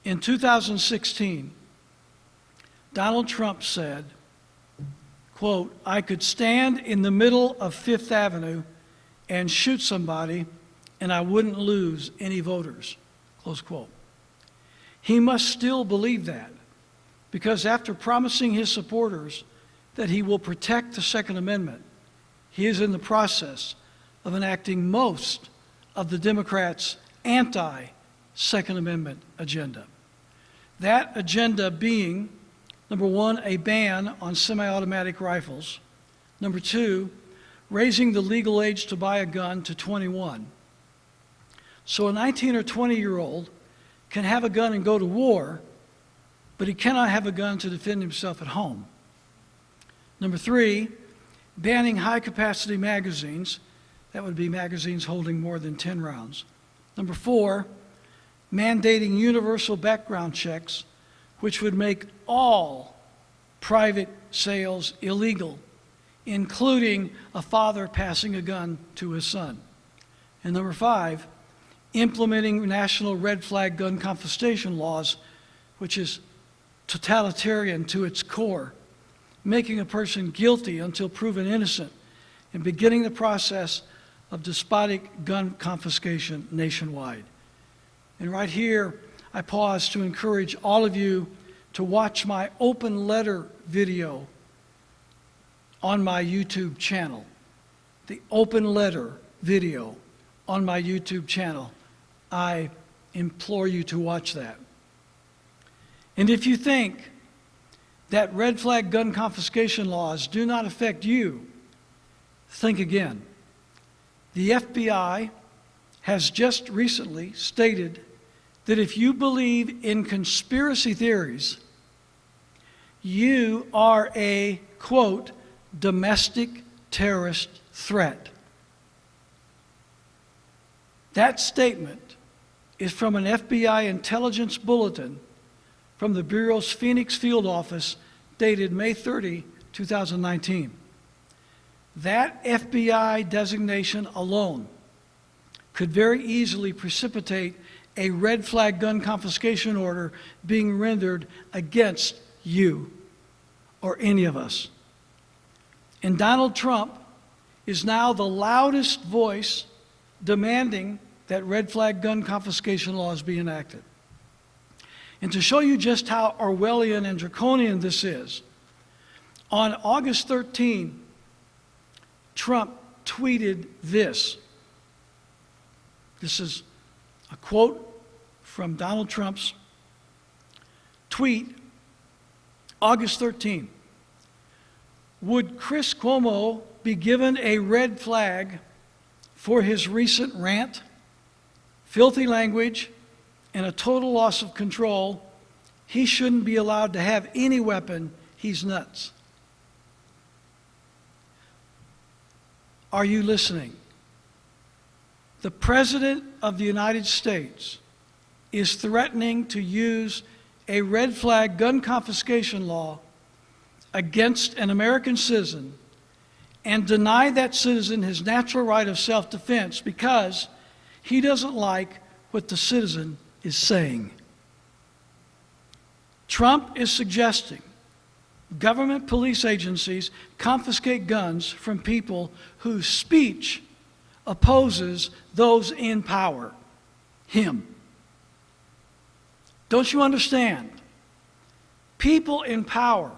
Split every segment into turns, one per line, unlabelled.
In 2016, Donald Trump said, quote, "I could stand in the middle of Fifth Avenue and shoot somebody and I wouldn't lose any voters," close quote. He must still believe that, because after promising his supporters that he will protect the Second Amendment, he is in the process of enacting most of the Democrats' anti-Second Amendment agenda. That agenda being, number one, a ban on semi-automatic rifles. Number two, raising the legal age to buy a gun to 21. So a 19 or 20-year-old can have a gun and go to war, but he cannot have a gun to defend himself at home. Number three, banning high-capacity magazines. That would be magazines holding more than 10 rounds. Number four, mandating universal background checks, which would make all private sales illegal, including a father passing a gun to his son. And number five, implementing national red flag gun confiscation laws, which is totalitarian to its core, making a person guilty until proven innocent, and beginning the process of despotic gun confiscation nationwide. And right here, I pause to encourage all of you to watch my open letter video on my YouTube channel. The open letter video on my YouTube channel. I implore you to watch that. And if you think that red flag gun confiscation laws do not affect you, think again. The FBI has just recently stated that if you believe in conspiracy theories, you are a, quote, domestic terrorist threat. That statement is from an FBI intelligence bulletin from the Bureau's Phoenix field office dated May 30, 2019. That FBI designation alone could very easily precipitate a red flag gun confiscation order being rendered against you or any of us. And Donald Trump is now the loudest voice demanding that red flag gun confiscation laws be enacted. And to show you just how Orwellian and draconian this is, on August 13, Trump tweeted this. This is a quote from Donald Trump's tweet, August 13. Would Chris Cuomo be given a red flag for his recent rant, filthy language, and a total loss of control? He shouldn't be allowed to have any weapon. He's nuts. Are you listening? The President of the United States is threatening to use a red flag gun confiscation law against an American citizen and deny that citizen his natural right of self-defense because he doesn't like what the citizen is saying. Trump is suggesting government police agencies confiscate guns from people whose speech opposes those in power, him. Don't you understand? People in power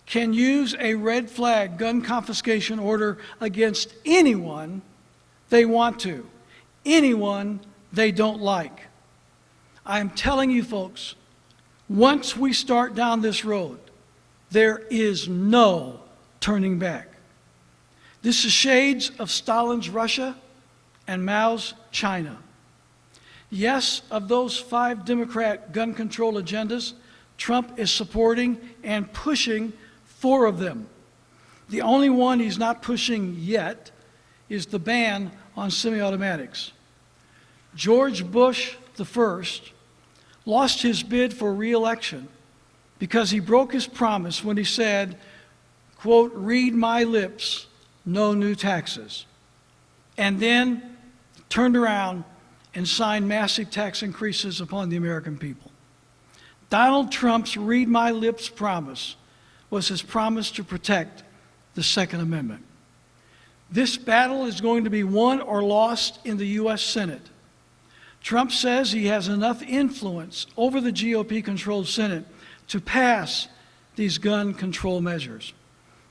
can use a red flag gun confiscation order against anyone they want to, anyone they don't like. I am telling you folks, once we start down this road, there is no turning back. This is shades of Stalin's Russia and Mao's China. Yes, of those 5 Democrat gun control agendas, Trump is supporting and pushing 4 of them. The only one he's not pushing yet is the ban on semi-automatics. George Bush I lost his bid for re-election because he broke his promise when he said, quote, "Read my lips, no new taxes," and then turned around and signed massive tax increases upon the American people. Donald Trump's read my lips promise was his promise to protect the Second Amendment. This battle is going to be won or lost in the U.S. Senate. Trump says he has enough influence over the GOP-controlled Senate to pass these gun control measures.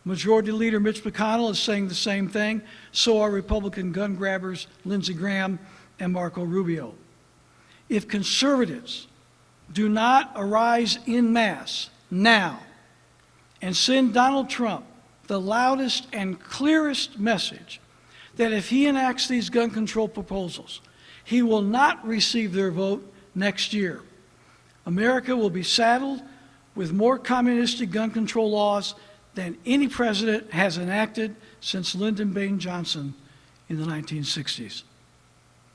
Majority Leader Mitch McConnell is saying the same thing. So are Republican gun grabbers Lindsey Graham and Marco Rubio. If conservatives do not arise en masse now and send Donald Trump the loudest and clearest message that if he enacts these gun control proposals, he will not receive their vote next year, America will be saddled with more communistic gun control laws than any president has enacted since Lyndon Baines Johnson in the 1960s.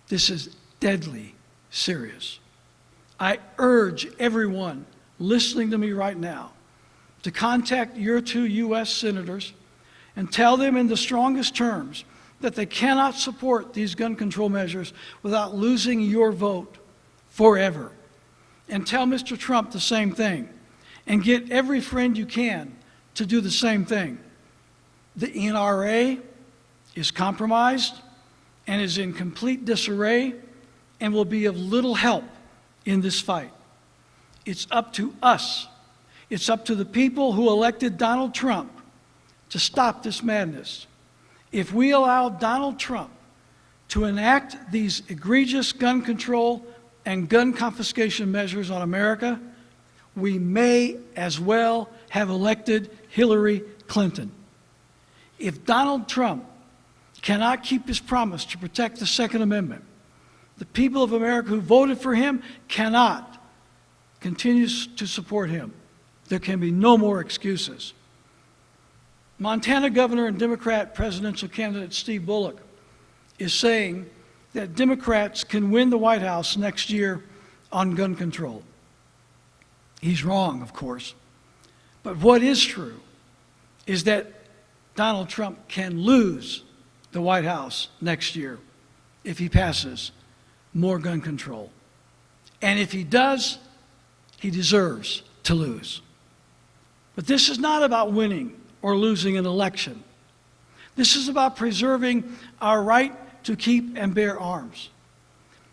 This is deadly serious. I urge everyone listening to me right now to contact your 2 U.S. senators and tell them in the strongest terms that they cannot support these gun control measures without losing your vote forever. And tell Mr. Trump the same thing. And get every friend you can to do the same thing. The NRA is compromised and is in complete disarray and will be of little help in this fight. It's up to us. It's up to the people who elected Donald Trump to stop this madness. If we allow Donald Trump to enact these egregious gun control and gun confiscation measures on America, we may as well have elected Hillary Clinton. If Donald Trump cannot keep his promise to protect the Second Amendment, the people of America who voted for him cannot continue to support him. There can be no more excuses. Montana Governor and Democrat presidential candidate Steve Bullock is saying that Democrats can win the White House next year on gun control. He's wrong, of course. But what is true is that Donald Trump can lose the White House next year if he passes more gun control. And if he does, he deserves to lose. But this is not about winning or losing an election. This is about preserving our right to keep and bear arms.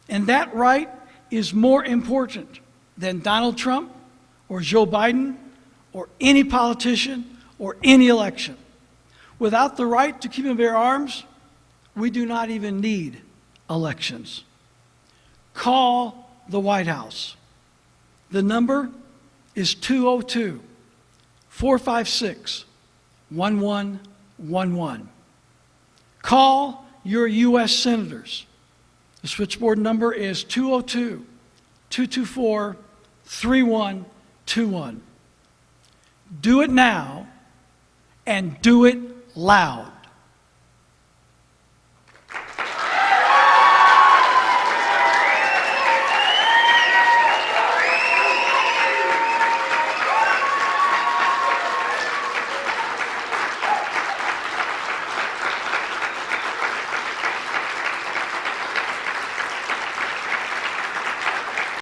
And that right is more important than Donald Trump or Joe Biden or any politician or any election. Without the right to keep and bear arms, we do not even need elections. Call the White House. The number is 202-456-1111. Call your U.S. senators. The switchboard number is 202-224-3121. Do it now and do it loud.